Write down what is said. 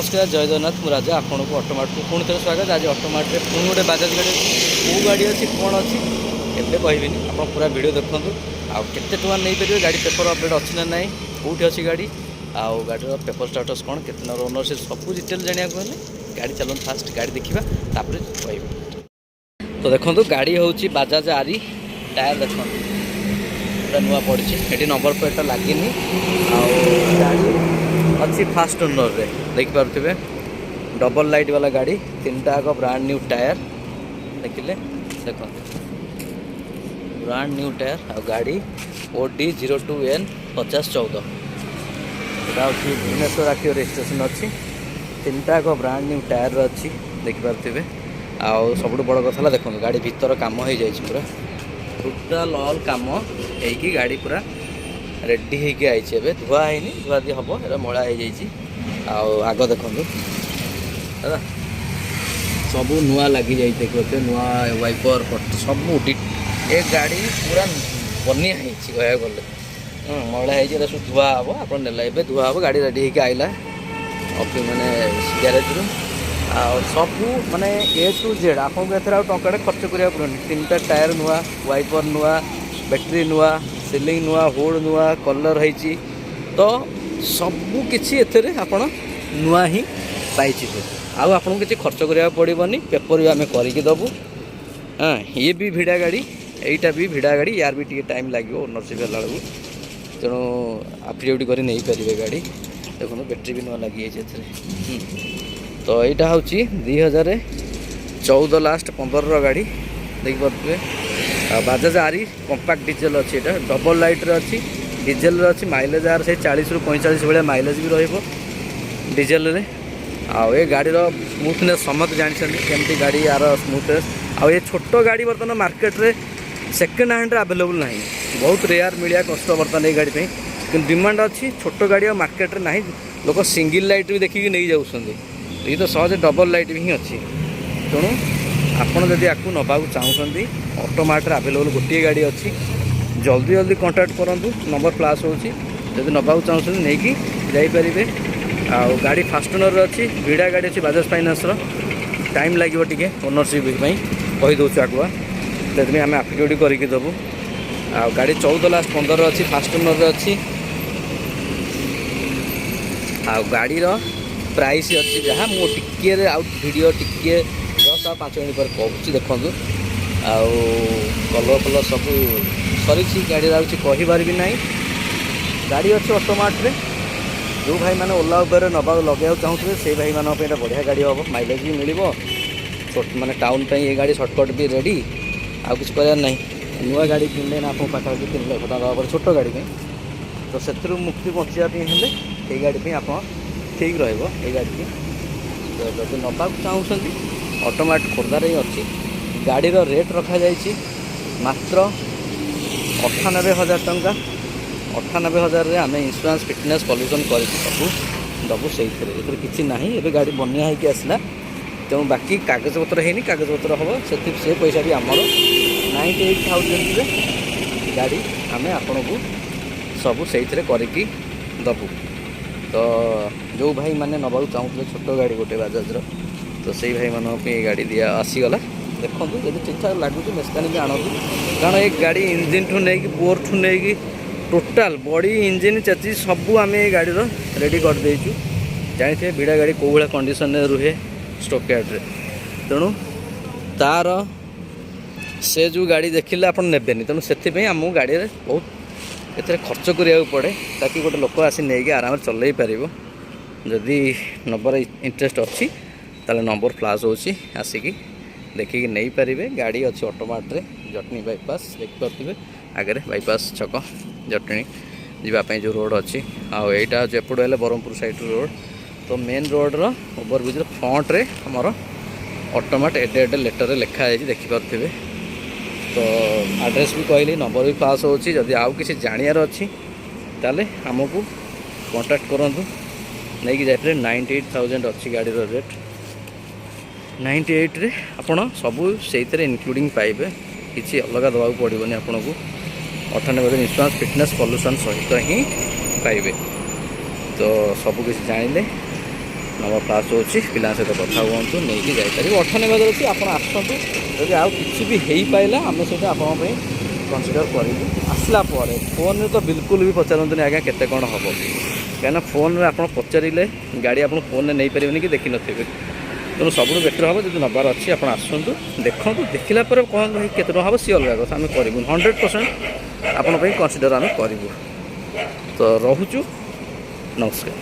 नमस्कार जय जगन्नाथ मु राजा आपन को ऑटोमार्ट को पुणी थे स्वागत। आज ऑटोमार्ट में पुणी गोटे बाजाज गाड़ी कौ गाड़ी अच्छी कौन अच्छी एवं कहबिनी आप पूरा वीडियो देखूँ आउ केते टଙ୍କା नहीं पारे गाड़ी पेपर अपडेट अच्छी ना ना कौटी अच्छी गाड़ी आउ गाड़ी पेपर स्टाटस कौन केतना ओनरशिप सब डिटेल जाना गाड़ी चलो फास्ट गाड़ी देखा कह तो देखो गाड़ी हूँ बाजाज आरी टायर देखो पूरा नुआ पड़ी ये नंबर प्लेट लगे गाड़ी अच्छी फास्ट ओनर रे देखिपे डबल लाइट वाला गाड़ी तीन टाक ब्रांड न्यू टायर देखिले देखो ब्रांड न्यू टायर आ गाड़ी OD02N 5014 भुवनेश्वर आखिर रजिस्ट्रेशन अच्छी तीन टाक ब्रांड न्यू टायर अच्छी देखिपे आउ सब बड़ कथा देखो गाड़ी भीतर कम हो जाए पूरा टोटाल ऑल कम होगी गाड़ी पूरा रेडी होगी आई धुआ है धुआ दी हम ये मला हो आग देखो है सब नुआ लगी जाए देखते नुआ वाइपर सब एक गाड़ी पूरा बनिया कह गले मला है सब धुआ हम आप ने धुआ हम गाड़ी रेडी होगी आइला मैंने ग्यारेज रू सब माने A to Z आपको एथर टंका खर्च करा पड़े तीन टा टायर नुआ वाइपर नुआ बैटेरी नुआ सीलिंग नुआ हुड नुआ कलर है तो सबू किसी एथरे आपण नुआ ही पाई आउ आपको किसी खर्च करा पड़ोनी पेपर भी आम करदेबू। हाँ ये भी भिड़ा गाड़ी यहीटा भी भिड़ा गाड़ी यार भी टी टाइम लगे ओनरशिप है तेणु आफिडेविट कर नहीं पारे गाड़ी देखो बैटेरी भी नुआ लगी तो यहाँ हूँ 2014 लास्ट 15 गाड़ी देखिए बाजाज आरी कंपैक्ट डीजेल अच्छी यहाँ डबल लाइट रे अच्छी डीजेल अच्छी माइलेज यार से 40 ରୁ 45 भाया माइलेज भी रही डीजेल रे आउ ये गाड़ी स्मूथनेस समस्त जानते केमती गाड़ी यार स्मूथनेस आउ ये छोट गाड़ी बर्तमान मार्केट रे सेकेंड हैंड अवेलेबल ना बहुत रेयर मिलिया कष्ट बर्तमान ये गाड़ी कि डिमांड अच्छी छोट गाड़ी मार्केट रे ना लोक सिंगल लाइट भी देखिए नहीं जाऊँ ये तो सहज डबल लाइट भी ही अच्छी तेणु आपड़ जदि आपको नवाक चाहते ऑटोमार्ट अवेलेबल गोटे गाड़ी अच्छी जल्दी जल्दी कांटेक्ट करूँ नंबर फ्लाश होची जदि नवाक चाहते नहीं कि जापरे आउ गाड़ी फास्ट ओनर अच्छी भिड़ा गाड़ी अच्छी बाजाज फाइनान्स टाइम लगे टे ओनरशिप कहीदे आगुआ से आम आफिडेविट करके देबू आ गाड़ी 14 लास्ट 15 अच्छी फास्ट ओनर अच्छी आ गाड़ी प्राइस अच्छी जहाँ मुझे आउट वीडियो टिके 10 आ 5 मिनट पर कहूँ देखूँ आउ कलर फलर सब सरी गाड़ी कहीबार भी ना गाड़ी अच्छी ऑटोमार्ट रे जो भाई मैंने ओला उबर नवा लगे चाहूँगे से भाई माना बढ़िया गाड़ी हम माइलेज भी मिल मैंने टाउन पर ये गाड़ी सर्टकट भी रेडी आउ कुछ करार ना नुआ गाड़ी किनले ना आप पाखापाखि 3 लाख टका छोट गाड़ी तो से मुक्ति बचापी हेल्ले ये गाड़ी आप ठीक रही गाड़ी तो जब नवाक चाहूँगी ऑटोमार्ट खोर्धार ही अच्छी गाड़ी रेट रखा जाइए मात्र 98,000 टंका 98,000 आम इंश्योरेंस फिटनेस पॉल्यूशन कर दबू से किसी ना ये गाड़ी बनिया होगी आसला तेणु बाकी कागज पत्र है कागज पत्र हम से पैसा भी आमर 98,000 गाड़ी आम आपण को सबू से करके दबू तो जो भाई मैंने नवाक चाहूँगे छोट गाड़ी गोटे बाजाज तो से भाई मानों ये गाड़ी दिया आसीगला देखो जब ठीक ठाक लगुच मेकानिक आणतु कारण ये गाड़ी इंजिन ठू नहीं बोर ठू नहीं टोटाल बॉडी इंजिन चेसी सबू आम ये गाड़ी रेडी कर देचु जानते भिड़ा गाड़ी कौ भाया कंडीशन रुहे स्टॉकयार्ड रे तेणु तार से जो गाड़ी देखिले आप नेबेनि तेणु से आमको गाड़ी में बहुत एथे खर्च करिया पड़े ताकि गोटे लोक आसी नहीं आराम चल पार जदि नंबर इंटरेस्ट अच्छी ताले नंबर फ्लाश होची आसिकी देखिए नहीं पारे गाड़ी अच्छी ऑटोमार्ट रे जटनी बाईपास देखिपे आगे बाईपास छक जटनी जीवाई जो रोड अच्छी आईटा एपट है ब्रह्मपुर साइड रोड तो मेन रोड रो ओवरब्रिज फ्रंट रे हमर ऑटोमार्ट एडे एडे लेटर लिखाई देखिपे तो एड्रेस भी कहली नंबर भी पास होची जदि आउ किसी जानियार अच्छी ताले हमको कांटेक्ट करूँ नहीं कि जाए 98,000 अच्छी गाड़ी रेट 98 रे आपण सबू से इनक्लूडिंग पाइबे किसी अलग दवाक पड़ोनी आपन को 98 इंश्योरेंस फिटनेस पॉल्यूशन सहित ही पाइबे तो सबकिछ जानिले नंबर प्लास होची पिला सहित कथा हुअतु नहीं कि जापर 98 अच्छी आप आसतु जब आउ कि भी हो पाला आम से कनसीडर करूँ आसला फोन तो बिल्कुल भी पचारतुनि आज्ञा केते कौन हम कहीं फोन में आप पचारे गाड़ी आप फोन में नहीं पारे कि देखी थे तेणु सब बेटर हम जो नबार अच्छी आप आसतु देखु देखला कहते भाई केते टଙ୍କା हम सी अलग कथा आम करूँ 100% आपण कनसीडर आम करूँ तो रोचु नमस्कार।